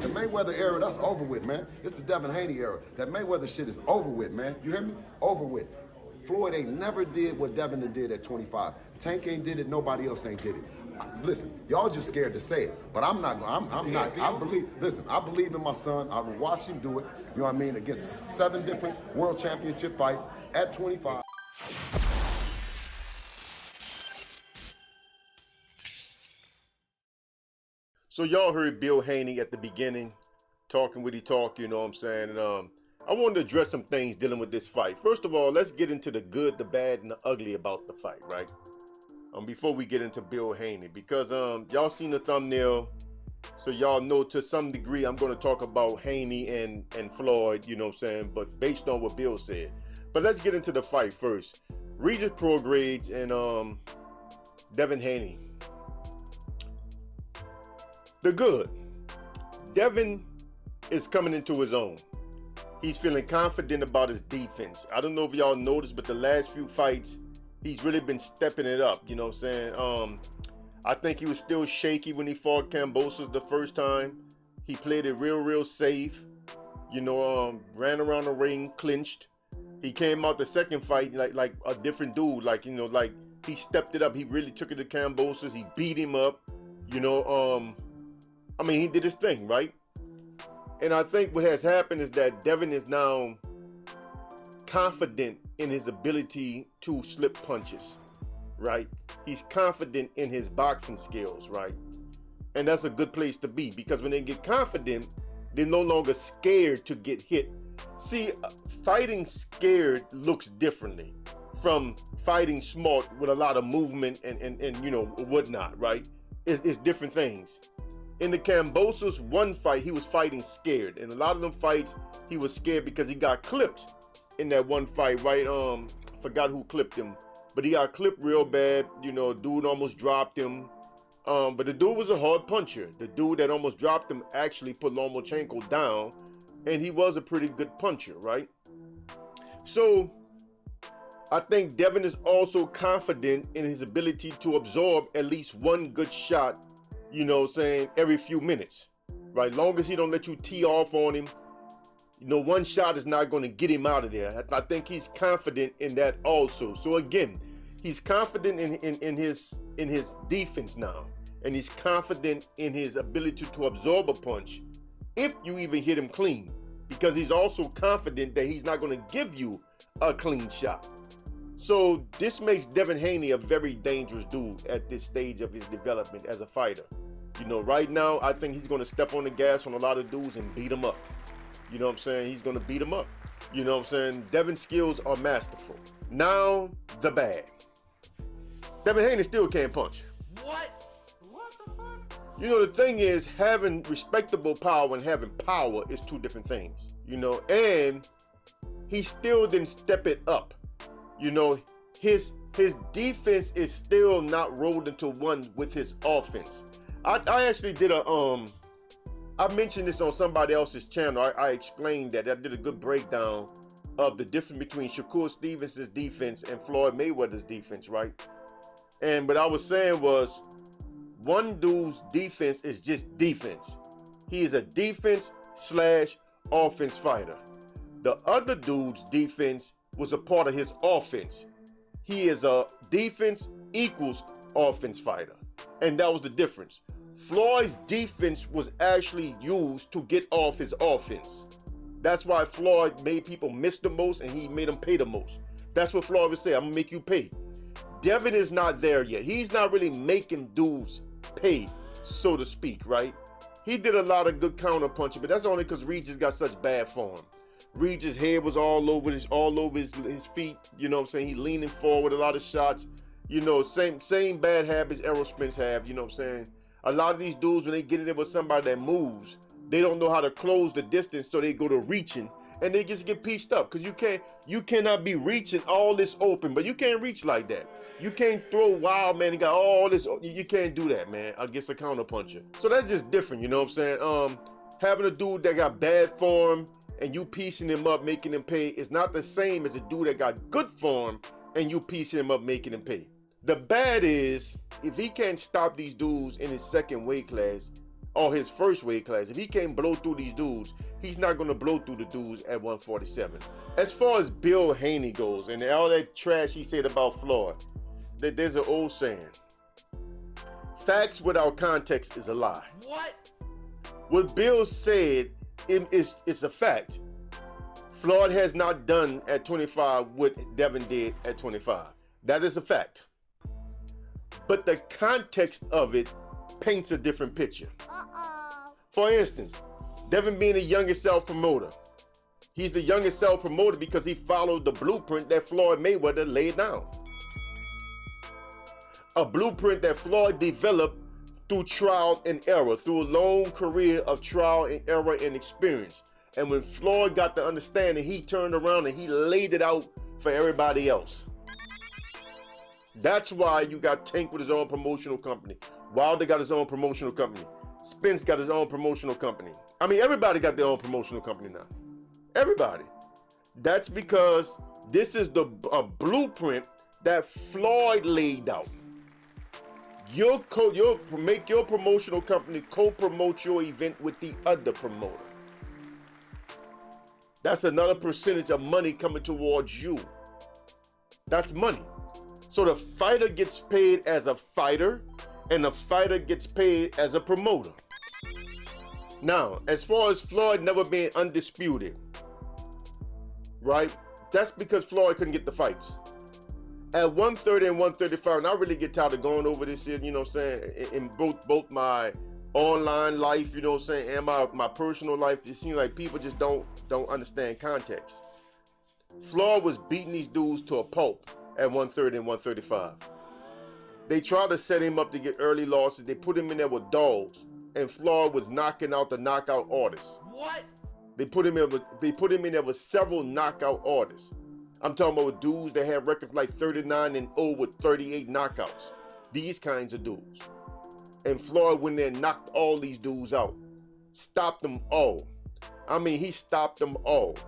The Mayweather era, that's over with, man. It's the Devin Haney era. That Mayweather shit is over with, man. You hear me? Over with. Floyd ain't never did what Devin did at 25. Tank ain't did it, nobody else ain't did it. Listen, y'all just scared to say it, but I'm not, I believe in my son. I will watch him do it, you know what I mean, against 7 different world championship fights at 25. So y'all heard Bill Haney at the beginning, talking what he talked, you know what I'm saying? And I wanted to address some things dealing with this fight. First of all, let's get into the good, the bad, and the ugly about the fight, right? Before we get into Bill Haney, because y'all seen the thumbnail, so y'all know to some degree I'm going to talk about Haney and Floyd, you know what I'm saying, but based on what Bill said. But let's get into the fight first. Regis Prograis and Devin Haney. The good. Devin is coming into his own. He's feeling confident about his defense. I don't know if y'all noticed, but the last few fights, he's really been stepping it up, you know what I'm saying? I think he was still shaky when he fought Kambosos the first time. He played it real safe, you know, ran around the ring, clinched. He came out the second fight like a different dude, like, you know, like he stepped it up. He really took it to Kambosos. He beat him up, you know, I mean, he did his thing, right? And I think what has happened is that Devin is now confident in his ability to slip punches, right? He's confident in his boxing skills, right? And that's a good place to be, because when they get confident, they're no longer scared to get hit. See, fighting scared looks differently from fighting smart with a lot of movement and you know, whatnot, right? It's different things. In the Kambosos one fight, he was fighting scared. And a lot of them fights, he was scared because he got clipped in that one fight, right? Forgot who clipped him. But he got clipped real bad. You know, dude almost dropped him. But the dude was a hard puncher. The dude that almost dropped him actually put Lomachenko down. And he was a pretty good puncher, right? So, I think Devin is also confident in his ability to absorb at least one good shot, you know, saying every few minutes, right? Long as he don't let you tee off on him, you know, one shot is not going to get him out of there. I think he's confident in that also. So again, he's confident in his defense now, and he's confident in his ability to absorb a punch if you even hit him clean, because he's also confident that he's not going to give you a clean shot. So this makes Devin Haney a very dangerous dude at this stage of his development as a fighter. You know, right now, I think he's going to step on the gas on a lot of dudes and beat them up. You know what I'm saying? He's going to beat them up. You know what I'm saying? Devin's skills are masterful. Now, the bad. Devin Haney still can't punch. What? What the fuck? You know, the thing is, having respectable power and having power is two different things. You know, and he still didn't step it up. You know, his defense is still not rolled into one with his offense. I actually did I mentioned this on somebody else's channel. I explained that. I did a good breakdown of the difference between Shakur Stevens' defense and Floyd Mayweather's defense, right? And what I was saying was, one dude's defense is just defense. He is a defense/offense fighter. The other dude's defense was a part of his offense. He is a defense equals offense fighter. And that was the difference. Floyd's defense was actually used to get off his offense. That's why Floyd made people miss the most and he made them pay the most. That's what Floyd would say, I'm gonna make you pay. Devin is not there yet. He's not really making dudes pay, so to speak, right? He did a lot of good counter punching, but that's only because Regis got such bad form. Regis' head was all over his feet, you know what I'm saying? He leaning forward, a lot of shots, you know, same bad habits Errol Spence have, you know what I'm saying? A lot of these dudes, when they get in there with somebody that moves, they don't know how to close the distance, so they go to reaching, and they just get pieced up, because you cannot be reaching all this open, but you can't reach like that. You can't throw wild, man, you got all this, you can't do that, man, against a counter puncher. So that's just different, you know what I'm saying? Having a dude that got bad form, and you piecing him up, making him pay, is not the same as a dude that got good form and you piecing him up, making him pay. The bad is, if he can't stop these dudes in his second weight class, or his first weight class. If he can't blow through these dudes, he's not going to blow through the dudes at 147. As far as Bill Haney goes, and all that trash he said about Floyd, there's an old saying: facts without context is a lie. What Bill said is a fact. Floyd has not done at 25 what Devin did at 25. That is a fact. But the context of it paints a different picture. For instance, Devin being the youngest self-promoter. He's the youngest self-promoter because he followed the blueprint that Floyd Mayweather laid down. A blueprint that Floyd developed through trial and error, through a long career of trial and error and experience. And when Floyd got the understanding, he turned around and he laid it out for everybody else. That's why you got Tank with his own promotional company. Wilder got his own promotional company. Spanks got his own promotional company. I mean, everybody got their own promotional company now. Everybody. That's because this is the blueprint that Floyd laid out. Make your promotional company co-promote your event with the other promoter. That's another percentage of money coming towards you. That's money. So the fighter gets paid as a fighter, and the fighter gets paid as a promoter. Now, as far as Floyd never being undisputed, right? That's because Floyd couldn't get the fights. At 130 and 135, and I really get tired of going over this here, you know what I'm saying, in both my online life, you know what I'm saying, and my personal life. It seems like people just don't understand context. Floyd was beating these dudes to a pulp at 130 and 135. They tried to set him up to get early losses. They put him in there with dogs, and Floyd was knocking out the knockout artists. They put him in there with several knockout artists. I'm talking about dudes that have records like 39-0 with 38 knockouts. These kinds of dudes. And Floyd went there and knocked all these dudes out. Stopped them all. I mean, he stopped them all.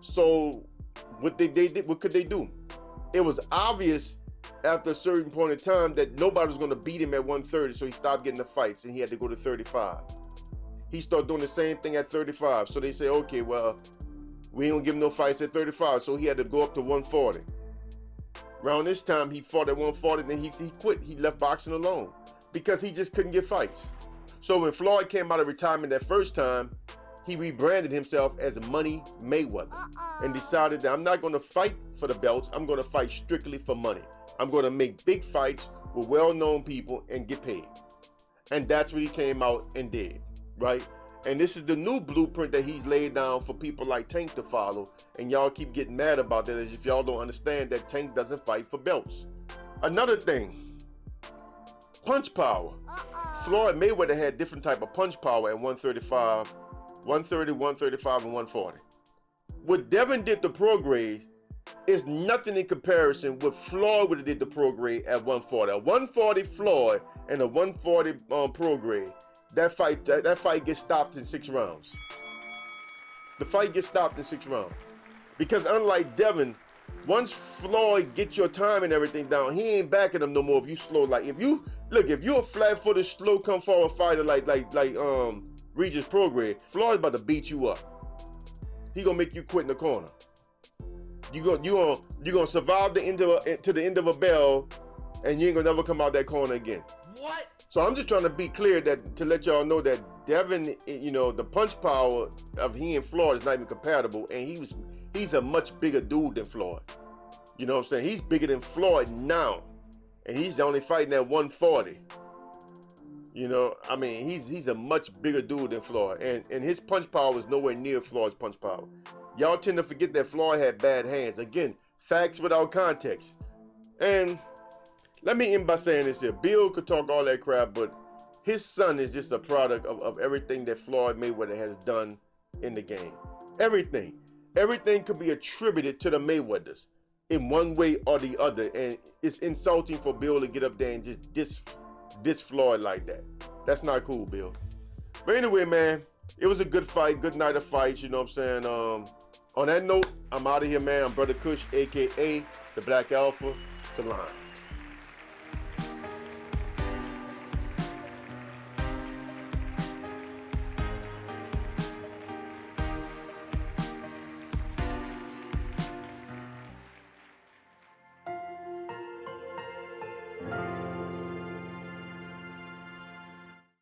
So what could they do? It was obvious after a certain point in time that nobody was going to beat him at 130, so he stopped getting the fights and he had to go to 35. He started doing the same thing at 35. So they say, okay, well, we ain't gonna give him no fights at 35, so he had to go up to 140. Around this time, he fought at 140, then he quit. He left boxing alone because he just couldn't get fights. So when Floyd came out of retirement that first time, he rebranded himself as Money Mayweather and decided that I'm not gonna fight for the belts, I'm gonna fight strictly for money. I'm gonna make big fights with well-known people and get paid. And that's what he came out and did, right? And this is the new blueprint that he's laid down for people like Tank to follow. And y'all keep getting mad about that as if y'all don't understand that Tank doesn't fight for belts. Another thing, punch power. Floyd Mayweather had different type of punch power at 135, 130, 135, and 140. What Devin did to Prograis is nothing in comparison with Floyd would have did to Prograis at 140. A 140 Floyd and a 140 Prograis. That fight gets stopped in 6 rounds. The fight gets stopped in 6 rounds. Because unlike Devin, once Floyd gets your time and everything down, he ain't backing him no more if you slow. Like if you're a flat-footed, slow come forward fighter like Regis Prograis, Floyd's about to beat you up. He gonna make you quit in the corner. You gonna survive to the end of a bell, and you ain't gonna never come out that corner again. What? So I'm just trying to be clear to let y'all know that Devin, the punch power of he and Floyd is not even compatible, and he's a much bigger dude than Floyd. You know what I'm saying? He's bigger than Floyd now, and he's only fighting at 140. I mean, he's a much bigger dude than Floyd, and his punch power is nowhere near Floyd's punch power. Y'all tend to forget that Floyd had bad hands. Again, facts without context. And let me end by saying this here. Bill could talk all that crap, but his son is just a product of everything that Floyd Mayweather has done in the game. Everything. Everything could be attributed to the Mayweathers in one way or the other. And it's insulting for Bill to get up there and just diss Floyd like that. That's not cool, Bill. But anyway, man, it was a good fight, good night of fights, you know what I'm saying? On that note, I'm out of here, man. I'm Brother Kush, a.k.a. the Black Alpha. Salam.